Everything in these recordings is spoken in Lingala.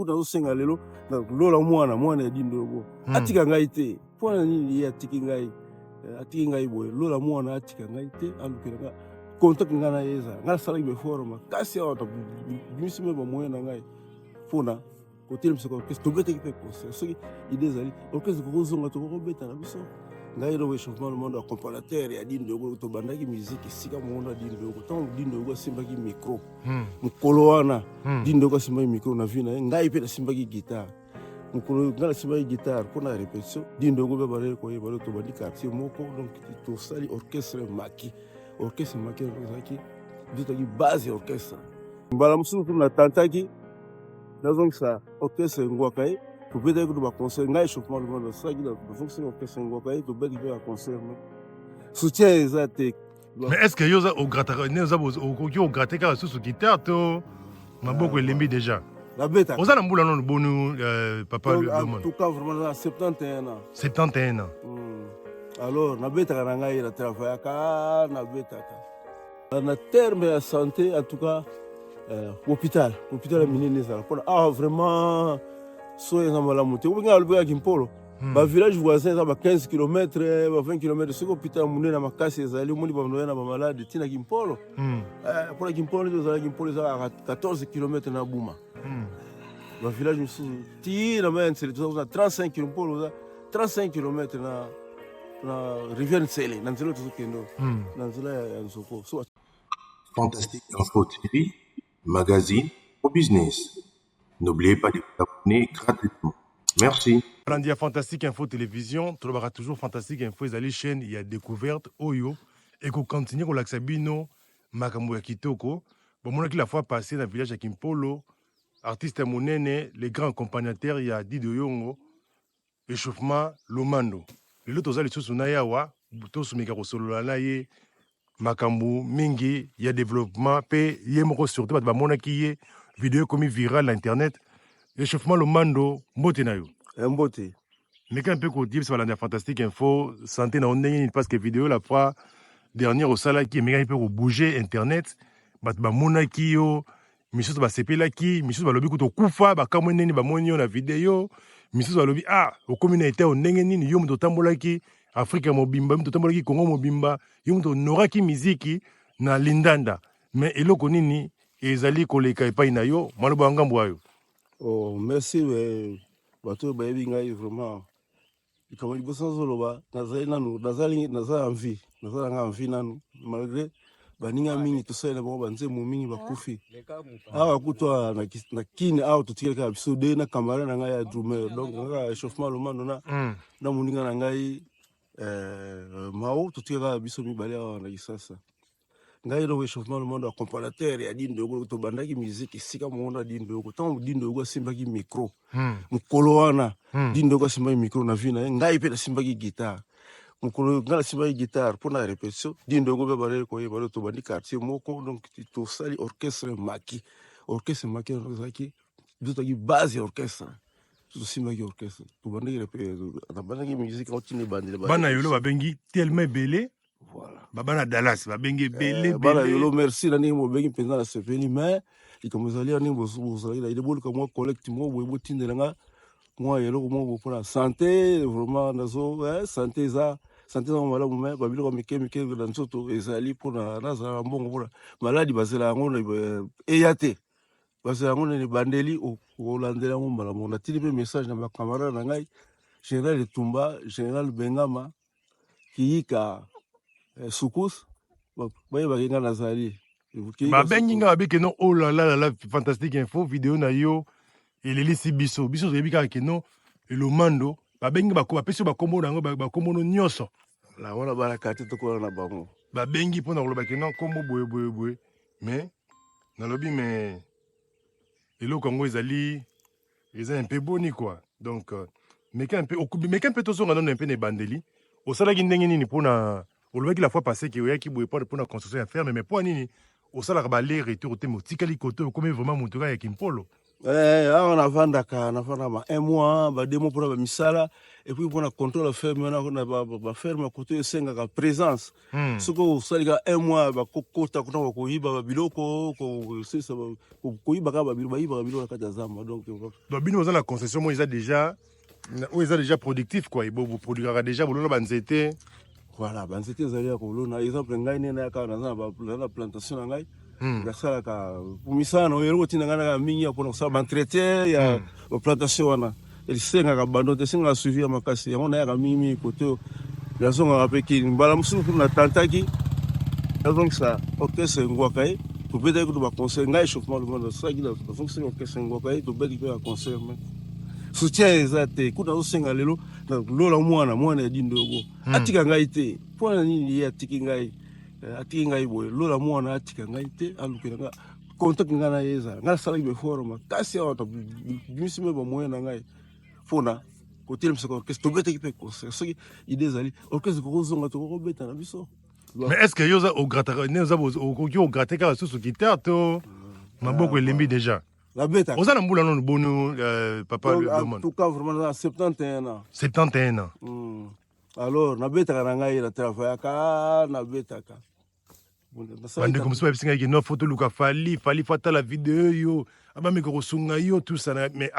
nazosenga lelo lola mwana ya dindogo atika ngai te mpona nini ye atiki ngai boye lola mwana atika ngai te alukela nga contact ngai na ye ezala ngai nasalaki befort makasi awa bimisi me bamoyen na ngai mpona kotelemisa orchestre tobetaki mpe concert soki ide ezali orchestre kokozonga tokokobeta na biso ngai lo échauffement le monde accompagnateur ya dindogo tobandaki musique esika mondo ya dindogo ntango dindogo asimbaki micro mokolo wana dindogo asimbaki micro na vi na ye ngai mpe nasimbaki guitare mokolo ngai nasimbaki guitare mpona répétition dindogo mpe baleli koyeba lo tobandi quartier moko donc tosali orchestre maki ezalaki bizotaki base ya orchestre mbala mosusu mpe natantaki nazongisa orchestre engwaka ye tobetaki kutu baconcert ngai échauffement le monde asalaki nafonctionne orchestre engwaka ye tobetaki mpe baconcert soutien eza te. Mais est-ce que yoza okoki ograte kaka susu guitare to maboko elembi déjà nabetaka oza na mbula nono bonu papa en tout cas vraiment na 71 ans 71 ans alors nabetaka na ngai na travaillaka nabetaka na terme ya santé en tout cas hôpital ya minene ezala mpona awa vraiment so eza malamu te obenga alobekaki mpolo bavillage voisin eza ba 15 km ba 20 km soki hôpital ya monene na makasi ezali omoni banoya na bamalade tinaki mpolo mpona kimpolo nde ozalaki mpolo ezalaka 14 km na buma bavillage mosusu ti na mai nsele toza 35 km mpolo oza 35 km na rivière nsele na nzela tozokende na nzela ya nzoko. Fantastique Info TV, magazine au business. N'oubliez pas de vous abonner gratuitement. Merci. Randia Fantastique Info Télévision, tu l'auras toujours Fantastique Info, les chaînes, il y a découverte, Oyo, et qu'on continue con l'axabino, Makambo ya Kitoko. Bon, moi, la fois passée dans le village à Kimpolo, artiste monene, les grands accompagnateurs, il y a Dido Yongo, échauffement, Lomando. Les autres, les choses, Nayawa, tous mes gars, solo Naye, Makambo, Mingi, il y a développement, pe, yemoko surtout, bah, mon qui vidéo comme virale l'internet, échauffement Lomando, Mbotenayo. Mbote. Mais quand un peu qu'on dit, c'est la Fantastique Info, santé na ondenye, parce que vidéo la fois dernière au sala qui, mais quand un peu bouger internet, bah, mon qui yo, misus ba sepela ki, misus ba lobi kuto kufa, ba kamweneni ba monyo na vidéo, misus ba lobi au communauté ondenge nini yo mto tambola ki Afrika mobimba mto tambola ki Congo mobimba, yo mto noraki miziki na lindanda. Mais eloko nini ezali koleka epai na yo, maloba ngambo ayo. Oh, merci bato bayebi ngai vraiment. Ikamali bosazoloba nazali envie, envie nanu malgré baninga mingi tosala bango banzembo mingi bakufi awa kutwa na kini awa totikaka biso de na kamara na ngai ya drummer donc nga échauffement Lomando na moninga na ngai mao totikaka biso mibale awa na Kisasa ngai lo échauffement Lomando accompagnateur ya dindogo tobandaki musique esika mondo ya dindogo ntango dindogo asimbaki micro mokolo wana dindogo asimbaki micro na vi na ye ngai mpe nasimbaki guitare mokolo ngai nasimbaki guitare mpona répétition dindogo mpe baleli koyeba lo tobandi quartier moko donc tosali orchestre maki ezalaki bizotaki base ya orchestre tosimbaki orchestre tobandaki musique otina ebandeli bana yolo babengi tellement ebele. Voilà. Bana Dallas, babengi belé bana yolo merci na ndenge mobengi mpenza na sepeli mais likambo ezali ya ndenge bozalaki na ideboluka mwa collecte moko boye botindela nga mwa eloko moko mpona santé vraiment nazo santé eza malamu me babiloko mike na nzoto ezali mpona nazala mbongo mpona maladi bazela yango eya te bazela yango na ebandeli olandela yango mbala moko natili mpe message na bacamarade na ngai général Etumba général Bengama Kiyika Soukous, bayebaki nga nazali babengi nga babi keno oh là là Fantastique Info vidéo na yo elelisi biso toyebi kaka keno Lomando babengi bapesi bakombo nango bakombo no nyonso la wana balaka te tokola na bango babengi mpona koloba keno kombo boye mais nalobi mais eloko yango eza un peu boni quoi donc meka un peu tozonga nano un peu na ebandeli osalaki ndenge nini mpona olobaki la fois passée que oyaki boye mpona construction ya ferme mais mpo nini osalaka baler retour te motikali kote okomi vraiment motuka ya Kimpolo awa navandaka un mois ba 2 mois mpona bamisala et puis mpona contrôle ferme na baferme kote esengaka présence soki osalika un mois bakokota kuna bakoyiba babiloko koyiba kaka babilo bayibaka biloko na kati ya zamba donc bino oza na concession mo eza déjà productif quoi boproduiraka déjà bolona banzete. voilà banzete ezali ya kolona exemple ngai nene yaka naza na plantation na ngai nasalaka misala na eloko ntina ngai naka mingi ya mpona kosala baentretien ya baplantation wana esengaka bando te esengaka suivi ya makasi yango nayaka mingimingi kote oyo nazongaka mpe kini mbala mosusu natantaki nazongisa orchestre ngwaka ye tobetaki kutu baconcert ngai échauffement du monde nasalaki nazongisaki orchestre ngwaka ye tobetaki mpe baconcert me soutien eza te kuta azosenga lelo lola mwana ya dindogo atika ngai te mpona nini ye atiki ngai boye lola mwana atika ngai te alukela nga contact ngai na ye ezala ngai nasalaki befort makasi awa bimisi me bamoyen na ngai mpona kotelemisa orchestre tobetaki mpe concert soki ide ezali orchestre kokozonga tokokobeta na biso. Mais est-ce que yo okoki ograte kaka susu guitare to maboko elembi déjà nabetaka oza na mbula nonu bonu papa en tout cas vraiment na 71 ans 71 ans alors nabetaka na ngai na travaillaka nabetaka bandeko mosusu bayebisi ngai no foto luka fali fo atala video yo abameka kosunga yo tout ça mais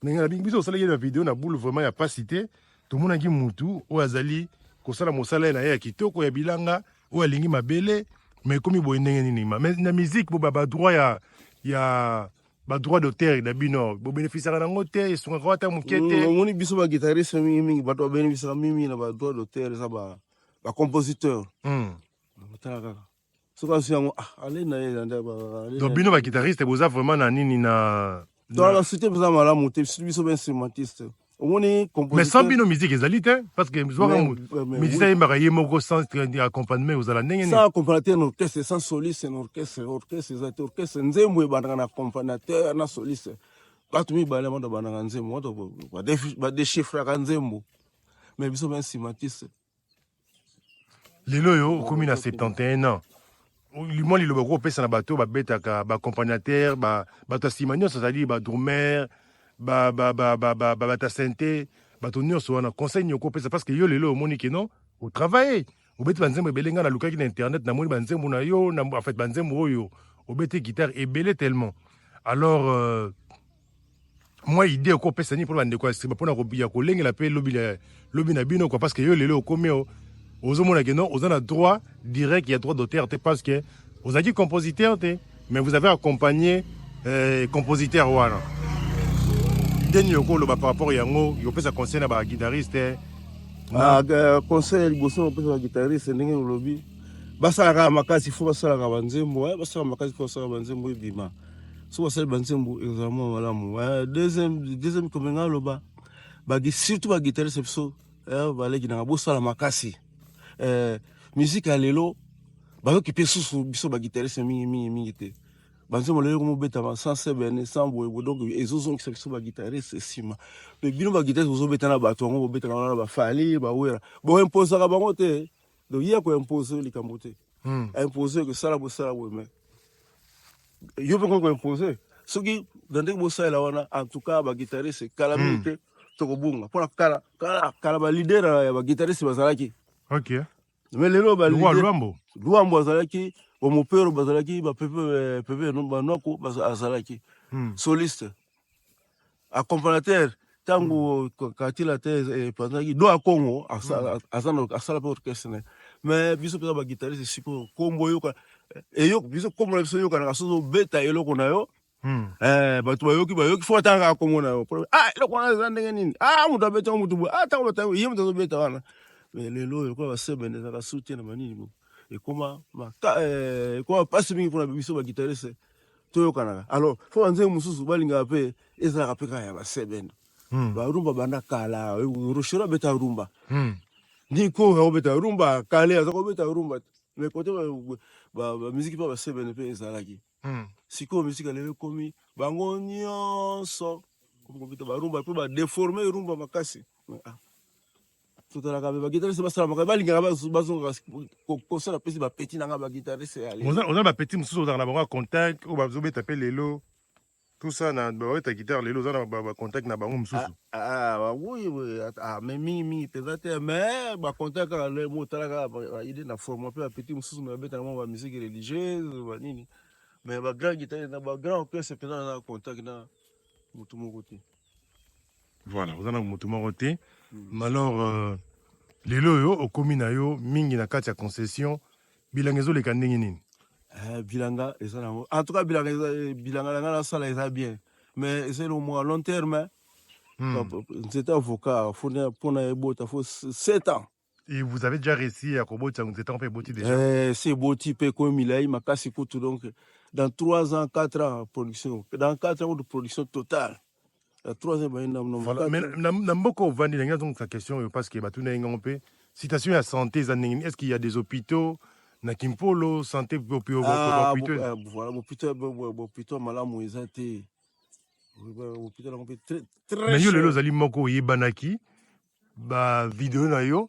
ndenge na biso osalaki na video na boule vraiment ya pasi te tomonaki mutu oyo azali kosala mosala na ye ya kitoko ya bilanga oyo alingi mabele mais ekomi boye ndenge nini mais na musique bo badroit ya badroit d'auteur na bino bobénéficiaka nango te esungaka ata moke te. omoni biso baguitariste mingimingi bato babénéficiaka mingimingi na badroit d'auteur eza bacompositeur tala kaka soki asi yango ale na ye donc bino baguitariste boza vraiment na nini na tolala soutien mpenza malamu te biso bainstrumentiste omoni mais sans bino musique ezali te parce que zwaka musicien ayembaka ye moko sans accompagnement ozala ndenge nini sans accompagnateur na orchestre sans soliste na orchestre eza te orchestre nzembo ebandaka na accompagnateur na soliste bato mibale moto bandaka nzembo moto badéchiffraka nzembo mais biso bainstrumentiste lelo oyo okomi na 71 ans mwa liloba okopesa na bato babetaka baaccompagnateur bato ya nsima nyonso azali badrumer bata sente bato nyonso wana conseil nini okopesa parce que yo lelo omoni keno otravaille obeti banzembo ebele ngai nalukaki na internet namoni banzembo na yo en fait banzembo oyo obeti guitare ebele tellement alors moi idée okopesa nini mpona bandeko ya nsima mpona ya kolengela mpe lobi na bino quoi parce que yo lelo okomi ozomona keno oza na droit direct ya droit d'auteur te parce que ozalaki compositeur te mais vous avez accompagné compositeur wana ideni yokoloba par rapport yango yopesa conseil na baguitariste conseil ya liboso opesa baguitariste ndenge olobi basalaka makasi fo basalaka banzembo basalaka makasi fo basalaka banzembo ebima so basali banzembo ezala mwa malamu deuxième komenga aloba surtout baguitariste biso baleki nanga bosala makasi musique ya lelo bazoki mpe susu biso baguitariste mingi te banzembo lelo komobetama sans sebene sans boyebo donc ezozongisa biso baguitariste nsima me bino baguitariste bozobeta na bato yango bobetaka wana na bafali bawera boimposaka bango te donc ye koimpose likambo te impose kosala bosala boye me yo mpe koimpose soki na ndenge bosalela wana en tout cas baguitariste kala mingi te tokobunga mpona kala balidere ya baguitariste bazalaki ok mais lelo Luambo azalaki bomopero bazalaki bapepe banoko azalaki soliste accompagnateur ntango katila te epanzaki do ya congo asala mpe orchestre mais biso mpenza baguitariste siko kombo oyoka biso kombo na biso oyokanaka soki obeta eloko na yo bato bayoki fo atanga kombo na yo eloko wana eza ndenge nini moto abeta ngo motu boye ntango batango ye moto azobeta wana mais lelo oyo lokola basebene ezaka soutien na manini bo ekoma pasi mingi mpona biso baguitariste toyokanaka alors fo banzembo mosusu balingaka mpe ezalaka mpe kaka ya basebene barumba banda kala rochero abeta rumba niko akobeta rumba kale aza kobeta rumba mais kote bamiziki mpe basebene mpe ezalaki sikoyo miziki alelo ekomi bango nyonso kobeta barumba mpe badeforme rumba makasi totalaka mpe baguitariste basala makasi balingaka bazongaka kosala mpesi bapeti nanga baguitariste oza na bapeti mosusu ozalaka na bango ya contact oyo bazobeta mpe lelo Tout ça, ta guitare, les lots, contact na bango msusu. Oui, mais mingi peut-être mais contact quand le mot talaka idée na forme peu petit msusu mais beta na musique religieuse nini mais grand guitare na grand orchestre c'est na contact na mutu moko te. Voilà, vous en avez mutu moko te. Mais alors les lots au commune na yo mingi na kati ya concession bilangezo le kandingi nini? Bilanga en tout cas bilanga na sala eza bien mais c'est le mot à long terme. C'était avocat, il faut 7 ans. Et vous avez déjà réussi à Koboti, vous êtes en fait Boti déjà? C'est Boti, comme il a eu ma casse écoute, donc dans 3 ans, 4 ans de production, dans 4 ans de production totale. Dans 3 ans, voilà. Mais Namboko Vandi, donc sa question, parce que Batuna Ngompe, citation à santé, est-ce qu'il y a des hôpitaux? Nakimpolo, santé, voilà, hôpital, malam, ils ont été. Mais yo lelo zali moko yebanaki ba vidéo na yo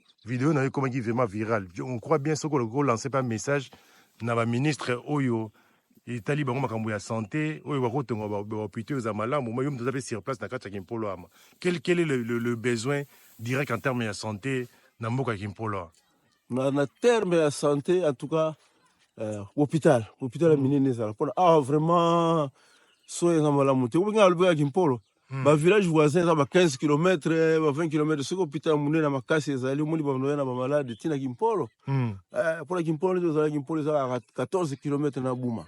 comment qui vraiment viral. On croit bien ce que le gros lancé pas message na ba ministre oyo et tali bango makambo ya santé oyo ba kotonga ba hôpital za malamu moi yo mtaza sur place na kati ya Kimpolo ama. Quel est le besoin direct en termes de santé na mboka Kimpolo? Na terme de santé en tout cas hôpital minene za vraiment so eza malamu te obinga alobeka Kimpolo village voisin eza 15 km 20 km soki hôpital monene na makasi ezali omoni banoya na bamalade ntina Kimpolo mpona Kimpolo nde ozala Kimpolo eza 14 km na buma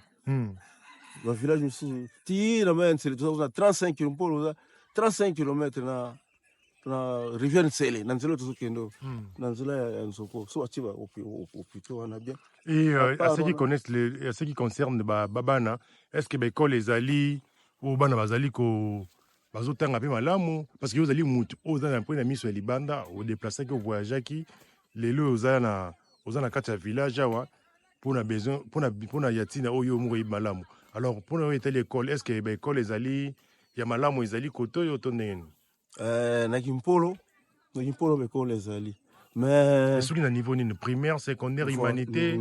bavillage mosusu ntina mayansele toza 35 km mpolo oza 35 km na rivière nsele na nzela tozokende na nzela ya nzoko so batie bahôpital wana bien. Et à ceux qui connaissent à ceux qui concernent babana, est-ce que l'école les ali ou bana bazali ko bazotanga pe malamu parce que vous allez mutu aux na point na miso ya libanda au déplacer que voyager qui les lo aux na kati ya village awa pour na besoin pour na yatina oyo mo malamu. Alors pour na état l'école est-ce que l'école les ali ya malamu les ali koto yo to ndeni na Kimpolo l'école les ali. Mais ce qui est niveau ni primaire, secondaire, humanité,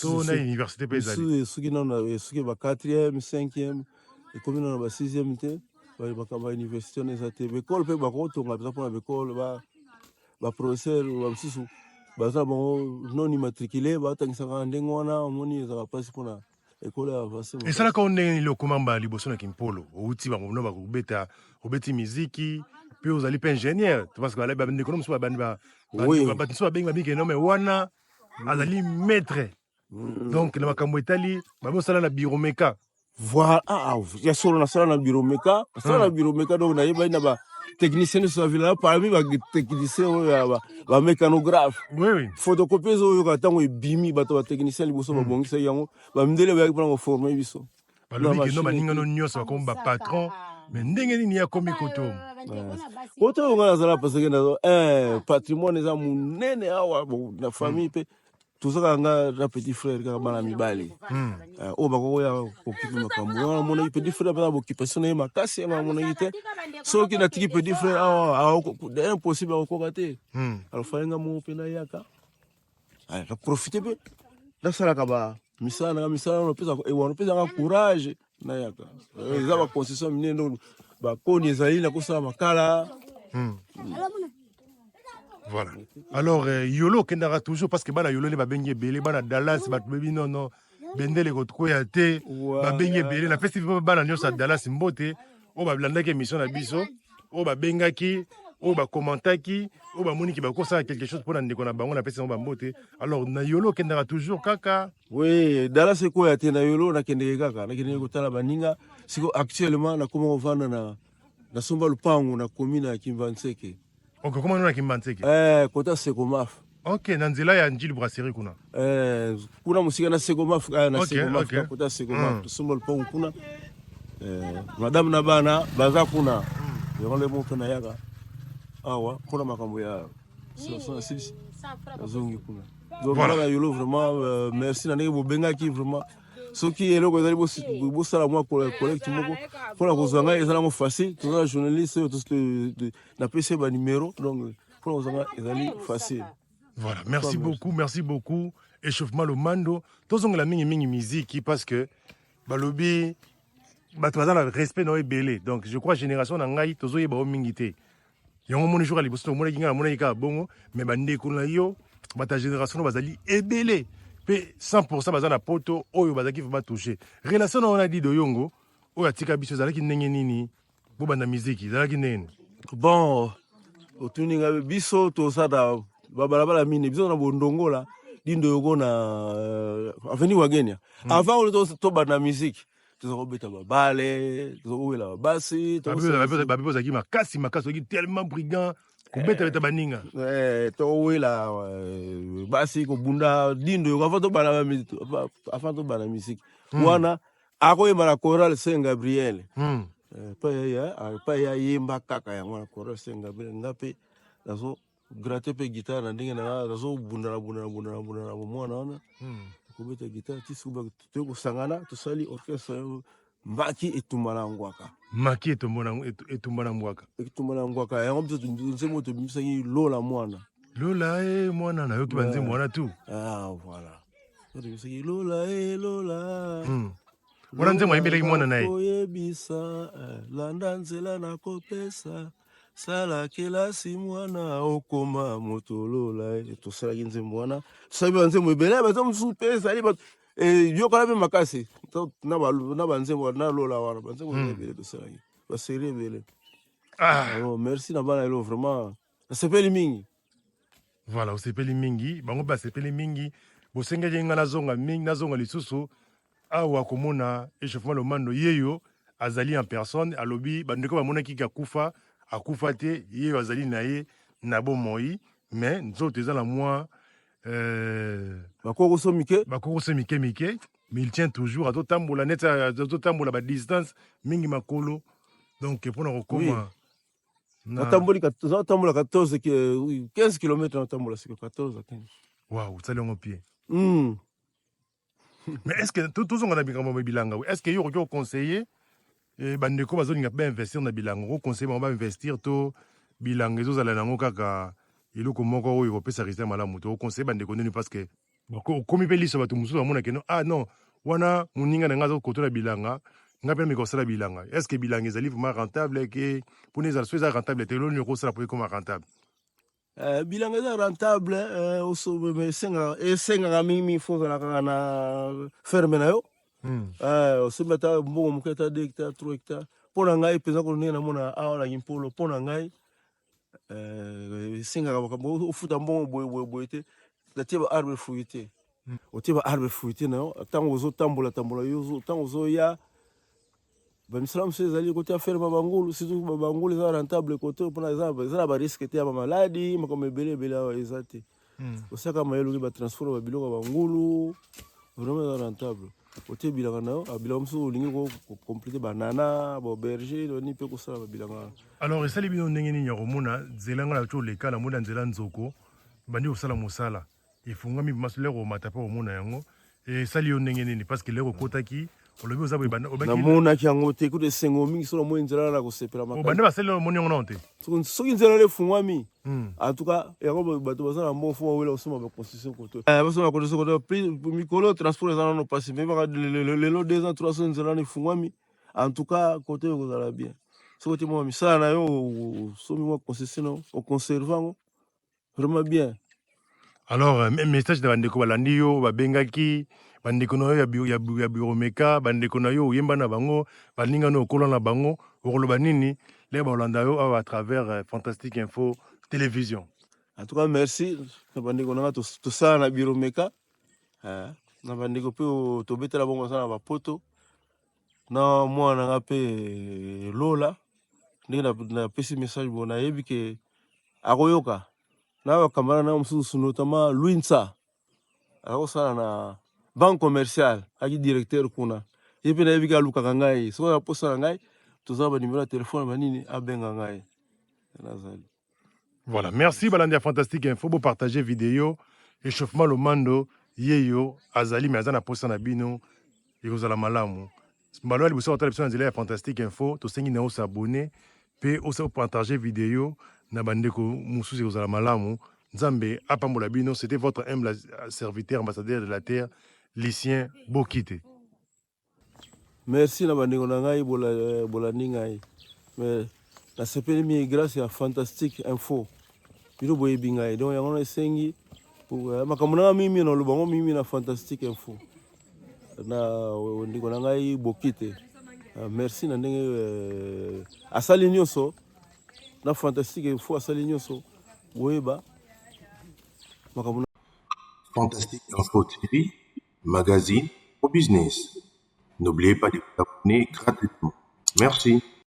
tout na université pesali. Ce qui est 4e, 5e, et comme on a 6e té, ba université on est à l'école pe ba ko tonga pour l'école ba professeur ba susu ba za bon non immatriculé ba tangisa ka ndengo wana omoni za passe pour na école ya passer. Et ça là quand on est le komamba liboso na Kimpolo, outi ba ngono ba kubeta obeti muziki, puis aux ali pe ingénieur, parce que là ba ndeko no so ba ba oui, so ba benga bike no me wana azali maître. Donc na makambo etali ba bo sala na bureau meka. Voilà, ya solo na sala na bureau meka, sala na bureau meka donc na yeba ina ba technicien sur la ville parmi ba technicien ba mécanographe. Oui. Photocopieuse oyo ka tango ebimi bato ba technicien liboso ba bongisa yango ba mindele ba pour former biso. Ba lobi ke no ba ninga no nyoso comme ba patron, mais ndenge nini ya komi koto. Koto ngala sala parce que na patrimoine eza munene awa na famille pe tozaka nga na petit frère kaka bana mibali oyo bakokoya kokipe makambo wana monaki petit frère mpena boccupation na ye makasi yanga monaki te soki natiki petit frère awa impossible akokoka te alors falenga moko mpe nayaka naprofite mpe nasalaka bamisala nanga misala wana opesanga courage nayaka eza baconcession minene donc bakoni ezali nakosala makala. Voilà. Alors, Yolo kendara toujours parce que bana Yolo ne va benye belé, bana Dallas, bat baby non, bendele kotko ya te, ba benye belé, la festival bana nyos à Dallas mbote, o ba blanda ke mission na biso, o ba bengaki, o ba commentaki, o ba moni ki ba kosa quelque chose pour ndeko na bango na pesa ba mbote. Alors, na Yolo kendara toujours kaka. Oui, Dallas c'est quoi ya te na Yolo na kende kaka, na kende kotala baninga, siko actuellement na comment vendre na somba lupango na commune ya Kimvanseke. Ok, comment on a Kimbanseke? Kota Segomaf. Ok, nanzela ya Njili Brasserie kuna. Kuna musika na Segomaf, na Segomaf, okay. Kota Segomaf, somba lupango kuna. Madame na bana, baza kuna. Yole moto na yaka. Awa, kuna makambo ya silisi. Zongi kuna. Donc voilà, Yolo vraiment merci na ndenge bobengaki vraiment. Soki eloko ezali bosala mwa collecte moko mpona kozwanga ezala mo facile toza journaliste na pese ba numéro donc mpona kozwanga ezali facile. Voilà, merci beaucoup. Échauffement le mando tozongela mingi musique parce que balobi bato baza na respect na ebele. Donc je crois génération na ngai tozoyeba o mingi te. Yango moni jour à liboso tomonaki ngai namonaki kaka bongo, mais bandeko na yo bata génération no bazali ebele. Pe 100% baza na poto oyo bazaki vraiment touché. Relation na ona di doyongo oyo atika biso ezalaki ndenge nini bobanda miziki ezalaki ndenge. Bon, otuni nga biso tosada babalabala mine biso na bondongola dindo yoko na avenue Wagenia. Avant on to banda musique. Tozobeta babale, tozobela babasi, babibo zaki makasi oki tellement brigand kubeta beta baninga. Towela basi ko bunda dindo yoko avant to banda musique. Wana akoyemba na chorale Saint Gabriel. Pa ya yemba kaka ya mwana chorale Saint Gabriel ngape nazo gratter pe guitare na ndenge na nazo bunda mwana wana. Kubeta guitare tisuba tuko sangana tosali orchestre mbaki etumbana ngwaka. Maki etumbana ngwaka. Etumbana ngwaka yango biso nzembo to bimisaki lola mwana. Lola mwana na yoki banze mwana tu. Ah voilà. Bimisaki lola. Wana nzembo ayebelaki mwana naye. Oyebisa landa nzela na kopesa. Sala kelasi mwana okoma motolola tosalaki nzembo wana sabi nzembo ebele baza mosusu mpe ezali yokola mpe makasi na banzembo na lola wana banzembo ebele tosalaki baserie ebele. Alors merci na bana elo vraiment nasepeli mingi. Voilà osepeli mingi bango basepeli mingi bosengeli nga nazonga mingi nazonga lisusu awa komona échauffement Lomando yeyo azali en personne alobi bandeko bamonaki kakufa akufa te ye azali na ye na bomoi mais nzoto eza na mwa bakoko so mike mais il tient toujours atotambola net atotambola ba distance mingi makolo donc mpona kokoma natambola 14 15 km natambola siko 14 à 15. Waouh ça longo pied. Mais est-ce que tozonga na bikambo bilanga est-ce que yo ko conseiller bandeko bazolinga mpe investir na bilanga okonseille bango bainvestir to bilanga ezozala nango kaka eloko moko oyo kopesa risque malamu to okonseille bandeko nini parce que okomi mpe liso bato mosusu bamonake no non wana moninga na nga azokotola bilanga nga mpe mikosala bilanga est ce que bilanga ezali vraiment rentable ke mpona ezala so eza rentable te eloni okosala po ekoma rentable. Bilanga eza rentable esengaka mingi fo ozala kaka na ferme na yo. Osomi ata mbongo moke ata 2 hectares 3 hectares mpo na ngai mpenza kono ndenge namona awa na Kimpolo mpo na ngai esengaka makambo ofuta mbongo boye te natie ba arbre fruité otie ba arbre fruité na yo ntango ozotambola yo ntango ozoya bamisala mosusu ezali kote ya ferme bangulu surtout bangulu eza rentable kote mpona eza na bariske te ya bamaladi makambo ebele awa eza te osaka mayelo ke batransport babiloko ya bangulu vraiment eza rentable. Otie bilanga na yo bilanga mosusu olingi kokomplete banana baauberge oni mpe kosala babilanga. Alors esali bino ndenge nini ya komona nzela nga na ti oleka na mona nzela nzoko bandi kosala mosala efungami maso lero omata mpe omona yango esali yo ndenge nini parce que lero okotaki olobi oza namonaki yango te kuta esengo mingi so namoni nzela na kosepela makasi bande basali omoni yango nano te soki nzela na efungwami en tout cas yango bato baza na mbongo fo bawela kosoma baconstitution kote basoma baconstitution kote mikolo transport eza nano pasi me baka lelo 2 ans 3 ans nzela na efungwami en tout cas kote oyo kozala bien soki otie mwa misala na yo osomi mwa concession oconserve yango vraiment bien. Alors message na bandeko balandi yo babengaki bandeko na yo ya biromeka bandeko na yo oyemba na bango balinga na okola na bango okoloba nini le baolanda yo à travers Fantastique Info Télévision. En tout cas merci na bandeko na nga tosala na biromeka na bandeko mpe tobetela bongo asala na bapoto na mwana nga mpe lola ndenge napesi message bo nayebi ke akoyoka na bakamara na mosusu notamment Luinsa akosala na banque commerciale aki directeur kuna ye mpe nayebi ke alukaka ngai soki aposa na ngai tozala banimero ya telefone banini abenga ngai nazali. Voilà, merci balandi ya Fantastique Info bo partager vidéo échauffement Lomando yeyo azali mais aza na posa na bino ekozala malamu mbalo ali boso otala biso na nzela ya Fantastique Info tosengi na osabone pe osa partager vidéo na bandeko mosusu ekozala malamu nzambe apambola bino. C'était votre humble serviteur ambassadeur de la terre Lucien Bokite. merci na bandeko na ngai bolandi ngai mais nasepeli mingi grâce ya fantastique info bino boyebi ngai donc yango na esengi makambo na nga mimi na olobango mimi na fantastique info na ndeko na ngai boki te merci na ndenge asali nyonso na fantastique info asali nyonso boyeba makambo. Fantastique Info TV, magazine au business. N'oubliez pas de vous abonner gratuitement. Merci.